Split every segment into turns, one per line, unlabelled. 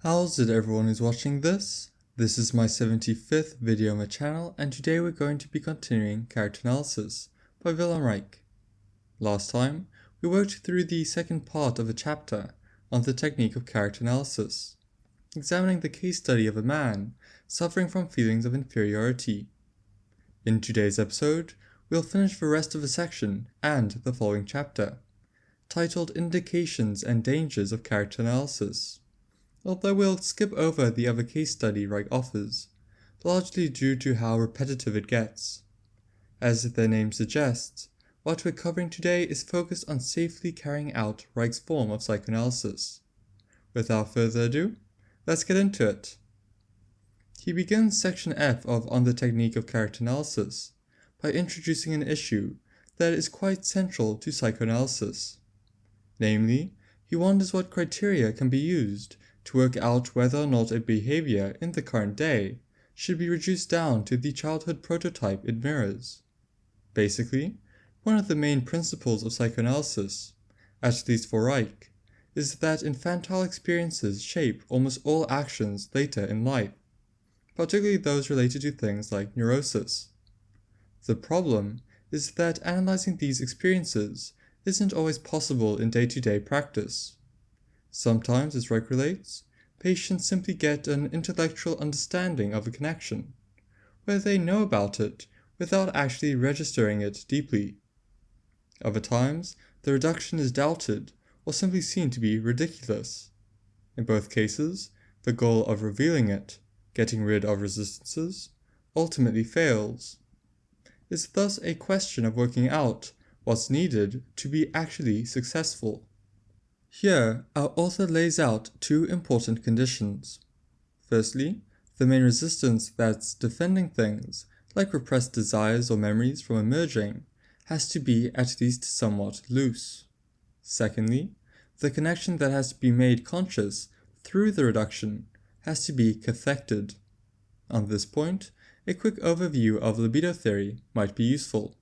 How's it everyone who's watching this? This is my 75th video on my channel, and today we're going to be continuing Character Analysis by Wilhelm Reich. Last time, we worked through the second part of a chapter on the technique of character analysis, examining the case study of a man suffering from feelings of inferiority. In today's episode, we'll finish the rest of the section and the following chapter, titled Indications and Dangers of Character Analysis. Although we'll skip over the other case study Reich offers, largely due to how repetitive it gets. As their name suggests, what we're covering today is focused on safely carrying out Reich's form of psychoanalysis. Without further ado, let's get into it. He begins section F of On the Technique of Character Analysis by introducing an issue that is quite central to psychoanalysis. Namely, he wonders what criteria can be used to work out whether or not a behavior in the current day should be reduced down to the childhood prototype it mirrors. Basically, one of the main principles of psychoanalysis, at least for Reich, is that infantile experiences shape almost all actions later in life, particularly those related to things like neurosis. The problem is that analyzing these experiences isn't always possible in day-to-day practice. Sometimes, as Reich relates, patients simply get an intellectual understanding of a connection, where they know about it without actually registering it deeply. Other times, the reduction is doubted or simply seen to be ridiculous. In both cases, the goal of revealing it, getting rid of resistances, ultimately fails. It's thus a question of working out what's needed to be actually successful. Here, our author lays out two important conditions. Firstly, the main resistance that's defending things, like repressed desires or memories from emerging, has to be at least somewhat loose. Secondly, the connection that has to be made conscious through the reduction has to be cathected. On this point, a quick overview of libido theory might be useful.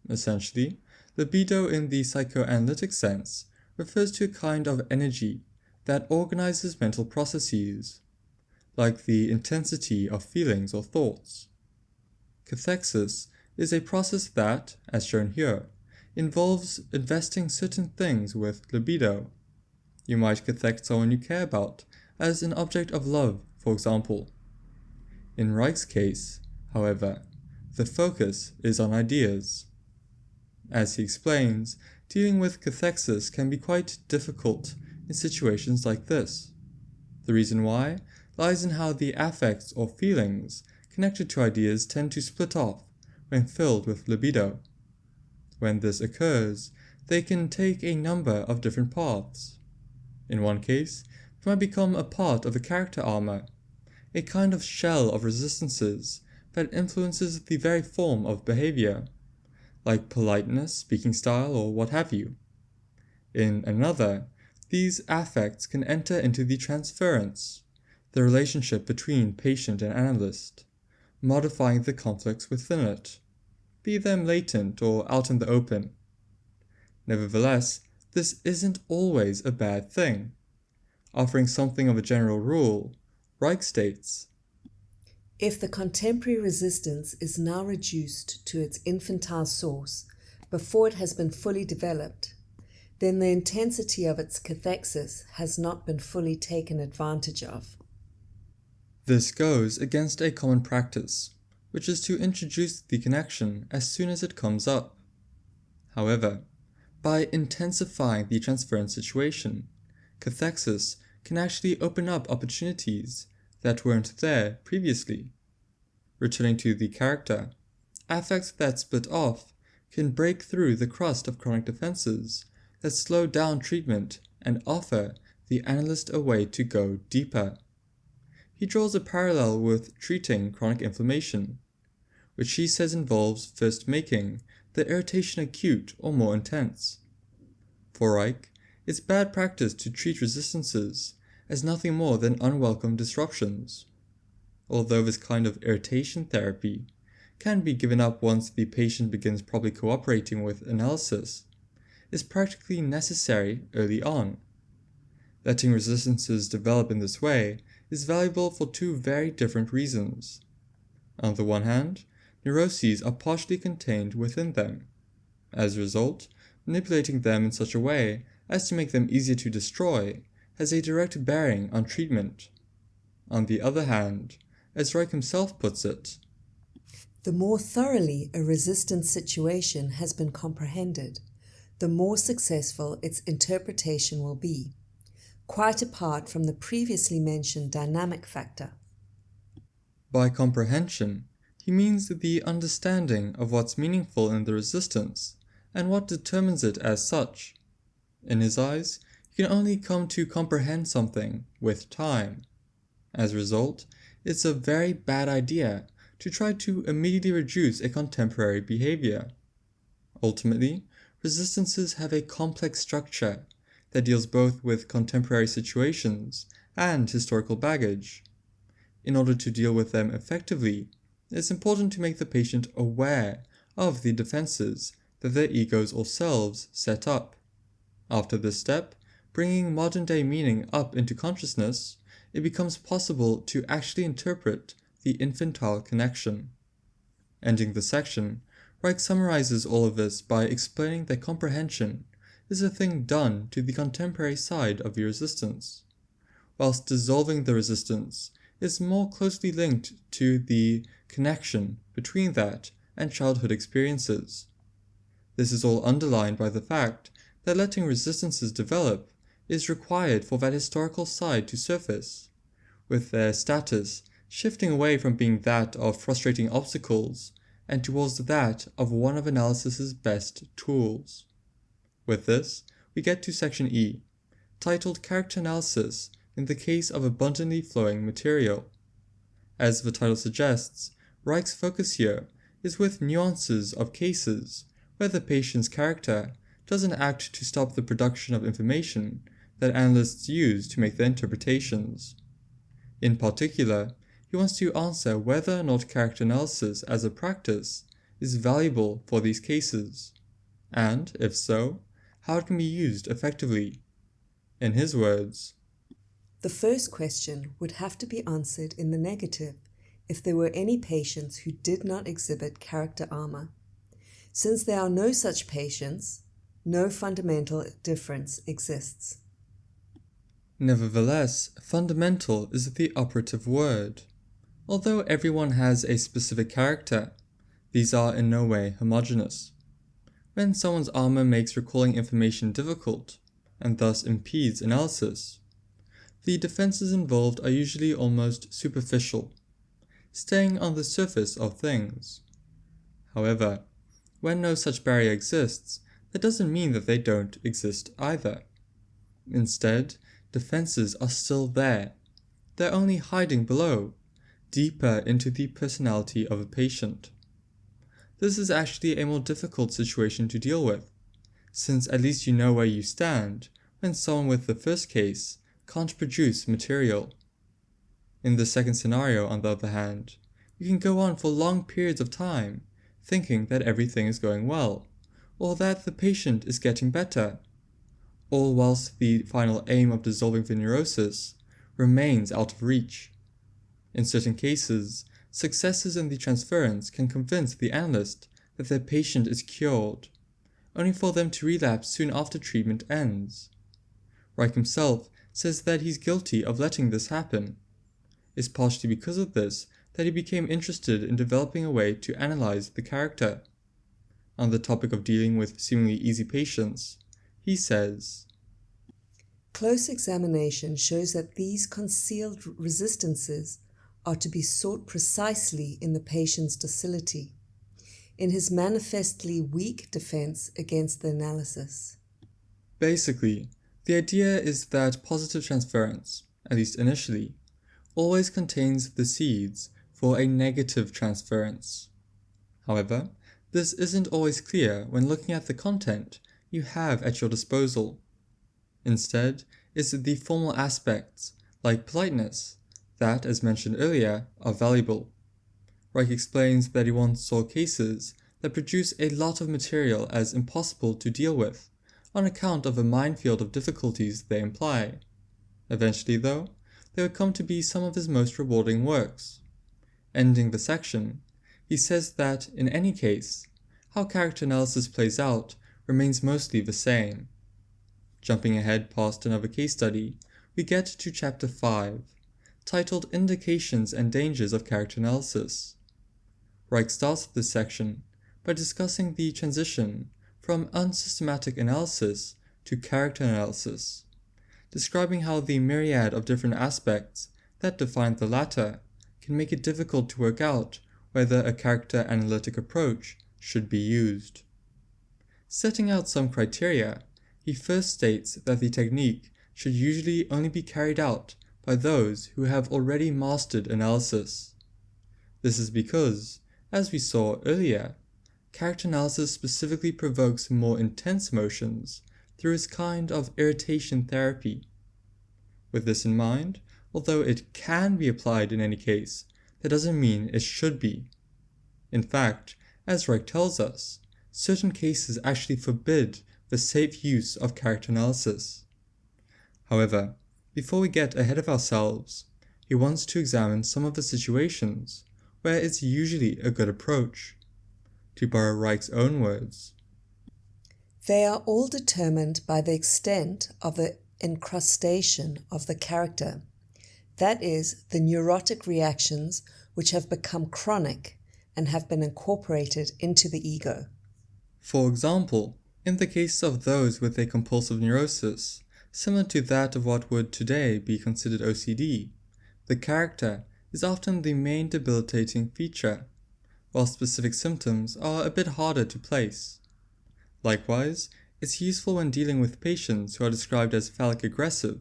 Essentially, libido in the psychoanalytic sense refers to a kind of energy that organizes mental processes, like the intensity of feelings or thoughts. Cathexis is a process that, as shown here, involves investing certain things with libido. You might cathect someone you care about as an object of love, for example. In Reich's case, however, the focus is on ideas. As he explains, dealing with cathexis can be quite difficult in situations like this. The reason why lies in how the affects or feelings connected to ideas tend to split off when filled with libido. When this occurs, they can take a number of different paths. In one case, they might become a part of a character armour, a kind of shell of resistances that influences the very form of behavior, like politeness, speaking style, or what have you. In another, these affects can enter into the transference, the relationship between patient and analyst, modifying the conflicts within it, be them latent or out in the open. Nevertheless, this isn't always a bad thing. Offering something of a general rule, Reich states,
if the contemporary resistance is now reduced to its infantile source before it has been fully developed, then the intensity of its cathexis has not been fully taken advantage of.
This goes against a common practice, which is to introduce the connection as soon as it comes up. However, by intensifying the transference situation, cathexis can actually open up opportunities that weren't there previously. Returning to the character, affects that split off can break through the crust of chronic defenses that slow down treatment and offer the analyst a way to go deeper. He draws a parallel with treating chronic inflammation, which he says involves first making the irritation acute or more intense. For Reich, it's bad practice to treat resistances as nothing more than unwelcome disruptions. Although this kind of irritation therapy can be given up once the patient begins properly cooperating with analysis, is practically necessary early on. Letting resistances develop in this way is valuable for two very different reasons. On the one hand, neuroses are partially contained within them. As a result, manipulating them in such a way as to make them easier to destroy has a direct bearing on treatment. On the other hand, as Reich himself puts it,
the more thoroughly a resistance situation has been comprehended, the more successful its interpretation will be, quite apart from the previously mentioned dynamic factor.
By comprehension, he means the understanding of what's meaningful in the resistance and what determines it as such. In his eyes, you can only come to comprehend something with time. As a result, it's a very bad idea to try to immediately reduce a contemporary behavior. Ultimately, resistances have a complex structure that deals both with contemporary situations and historical baggage. In order to deal with them effectively, it's important to make the patient aware of the defenses that their egos or selves set up. After this step, bringing modern-day meaning up into consciousness, it becomes possible to actually interpret the infantile connection. Ending the section, Reich summarizes all of this by explaining that comprehension is a thing done to the contemporary side of the resistance, whilst dissolving the resistance is more closely linked to the connection between that and childhood experiences. This is all underlined by the fact that letting resistances develop is required for that historical side to surface, with their status shifting away from being that of frustrating obstacles and towards that of one of analysis's best tools. With this, we get to section E, titled Character Analysis in the Case of Abundantly Flowing Material. As the title suggests, Reich's focus here is with nuances of cases where the patient's character doesn't act to stop the production of information that analysts use to make their interpretations. In particular, he wants to answer whether or not character analysis as a practice is valuable for these cases, and, if so, how it can be used effectively. In his words,
the first question would have to be answered in the negative if there were any patients who did not exhibit character armour. Since there are no such patients, no fundamental difference exists.
Nevertheless, fundamental is the operative word. Although everyone has a specific character, these are in no way homogeneous. When someone's armour makes recalling information difficult, and thus impedes analysis, the defenses involved are usually almost superficial, staying on the surface of things. However, when no such barrier exists, that doesn't mean that they don't exist either. Instead, defenses are still there. They're only hiding below, deeper into the personality of a patient. This is actually a more difficult situation to deal with, since at least you know where you stand when someone with the first case can't produce material. In the second scenario, on the other hand, you can go on for long periods of time thinking that everything is going well, or that the patient is getting better, all whilst the final aim of dissolving the neurosis remains out of reach. In certain cases, successes in the transference can convince the analyst that their patient is cured, only for them to relapse soon after treatment ends. Reich himself says that he's guilty of letting this happen. It's partially because of this that he became interested in developing a way to analyze the character. On the topic of dealing with seemingly easy patients, he says,
close examination shows that these concealed resistances are to be sought precisely in the patient's docility, in his manifestly weak defense against the analysis.
Basically, the idea is that positive transference, at least initially, always contains the seeds for a negative transference. However, this isn't always clear when looking at the content you have at your disposal. Instead, it's the formal aspects, like politeness, that, as mentioned earlier, are valuable. Reich explains that he once saw cases that produce a lot of material as impossible to deal with, on account of a minefield of difficulties they imply. Eventually, though, they would come to be some of his most rewarding works. Ending the section, he says that, in any case, how character analysis plays out remains mostly the same. Jumping ahead past another case study, we get to Chapter 5, titled Indications and Dangers of Character Analysis. Reich starts this section by discussing the transition from unsystematic analysis to character analysis, describing how the myriad of different aspects that define the latter can make it difficult to work out whether a character-analytic approach should be used. Setting out some criteria, he first states that the technique should usually only be carried out by those who have already mastered analysis. This is because, as we saw earlier, character analysis specifically provokes more intense emotions through its kind of irritation therapy. With this in mind, although it can be applied in any case, that doesn't mean it should be. In fact, as Reich tells us, certain cases actually forbid the safe use of character analysis. However, before we get ahead of ourselves, he wants to examine some of the situations where it's usually a good approach. To borrow Reich's own words,
They are all determined by the extent of the encrustation of the character, that is, the neurotic reactions which have become chronic and have been incorporated into the ego.
For example, in the case of those with a compulsive neurosis, similar to that of what would today be considered OCD, the character is often the main debilitating feature, while specific symptoms are a bit harder to place. Likewise, it's useful when dealing with patients who are described as phallic aggressive,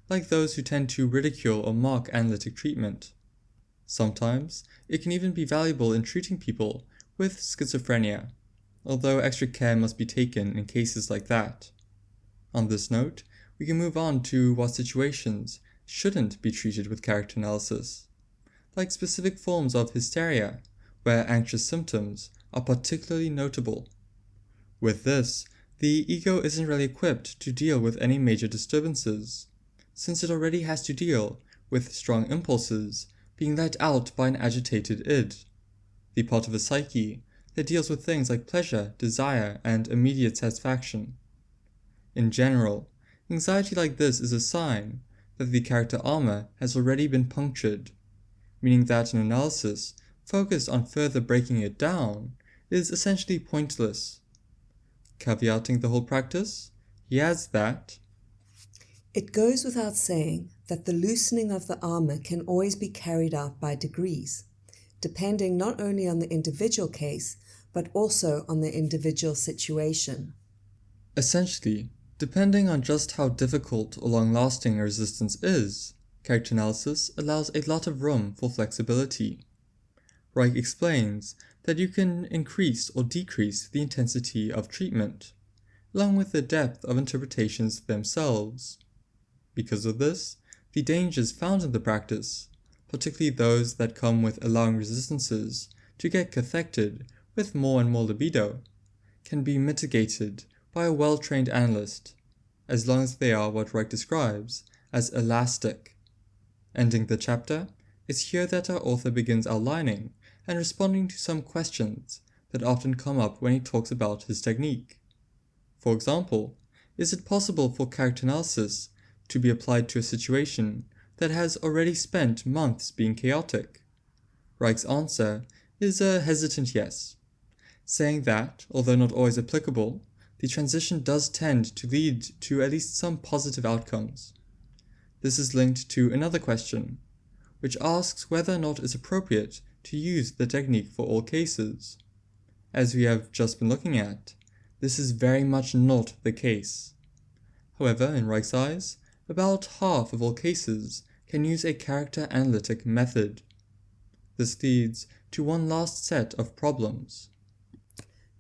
like those who tend to ridicule or mock analytic treatment. Sometimes, it can even be valuable in treating people with schizophrenia, although extra care must be taken in cases like that. On this note, we can move on to what situations shouldn't be treated with character analysis, like specific forms of hysteria, where anxious symptoms are particularly notable. With this, the ego isn't really equipped to deal with any major disturbances, since it already has to deal with strong impulses being let out by an agitated id, the part of the psyche that deals with things like pleasure, desire, and immediate satisfaction. In general, anxiety like this is a sign that the character armour has already been punctured, meaning that an analysis focused on further breaking it down is essentially pointless. Caveating the whole practice, he adds that
It goes without saying that the loosening of the armour can always be carried out by degrees, depending not only on the individual case, but also on the individual situation.
essentially, depending on just how difficult or long-lasting a resistance is, character analysis allows a lot of room for flexibility. Reich explains that you can increase or decrease the intensity of treatment, along with the depth of interpretations themselves. Because of this, the dangers found in the practice, particularly those that come with allowing resistances to get cathected with more and more libido, can be mitigated by a well-trained analyst, as long as they are what Reich describes as elastic. Ending the chapter, it's here that our author begins outlining and responding to some questions that often come up when he talks about his technique. For example, is it possible for character analysis to be applied to a situation that has already spent months being chaotic? Reich's answer is a hesitant yes, saying that, although not always applicable, the transition does tend to lead to at least some positive outcomes. This is linked to another question, which asks whether or not it's appropriate to use the technique for all cases. As we have just been looking at, this is very much not the case. However, in Reich's eyes, about half of all cases can use a character-analytic method. This leads to one last set of problems.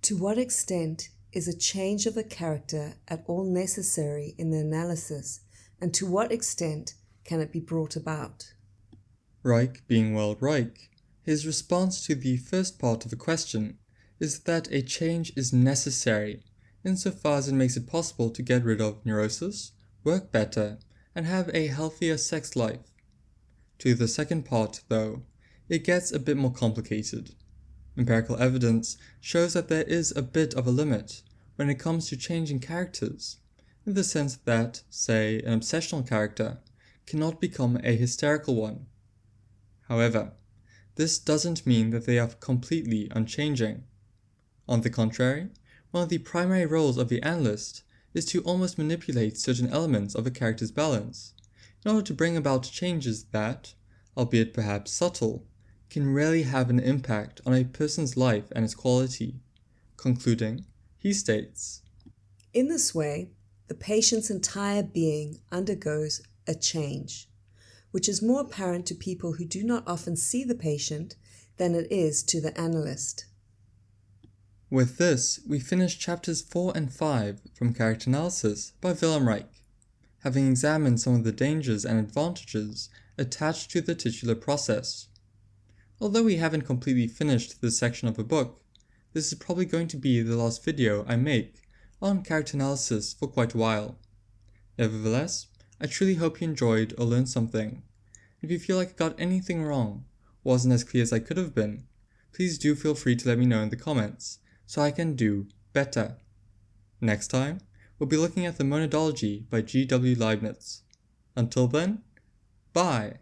To what extent is a change of the character at all necessary in the analysis, and to what extent can it be brought about?
Reich being well Reich, his response to the first part of the question is that a change is necessary insofar as it makes it possible to get rid of neurosis, work better, and have a healthier sex life. To the second part, though, it gets a bit more complicated. Empirical evidence shows that there is a bit of a limit when it comes to changing characters, in the sense that, say, an obsessional character cannot become a hysterical one. However, this doesn't mean that they are completely unchanging. On the contrary, one of the primary roles of the analyst is to almost manipulate certain elements of a character's balance, in order to bring about changes that, albeit perhaps subtle, can rarely have an impact on a person's life and its quality. Concluding, he states,
In this way, the patient's entire being undergoes a change, which is more apparent to people who do not often see the patient than it is to the analyst.
With this, we finish chapters 4 and 5 from Character Analysis by Wilhelm Reich, having examined some of the dangers and advantages attached to the titular process. Although we haven't completely finished this section of the book, this is probably going to be the last video I make on character analysis for quite a while. Nevertheless, I truly hope you enjoyed or learned something. If you feel like I got anything wrong, or wasn't as clear as I could have been, please do feel free to let me know in the comments, so I can do better. Next time, we'll be looking at the Monadology by G.W. Leibniz. Until then, bye!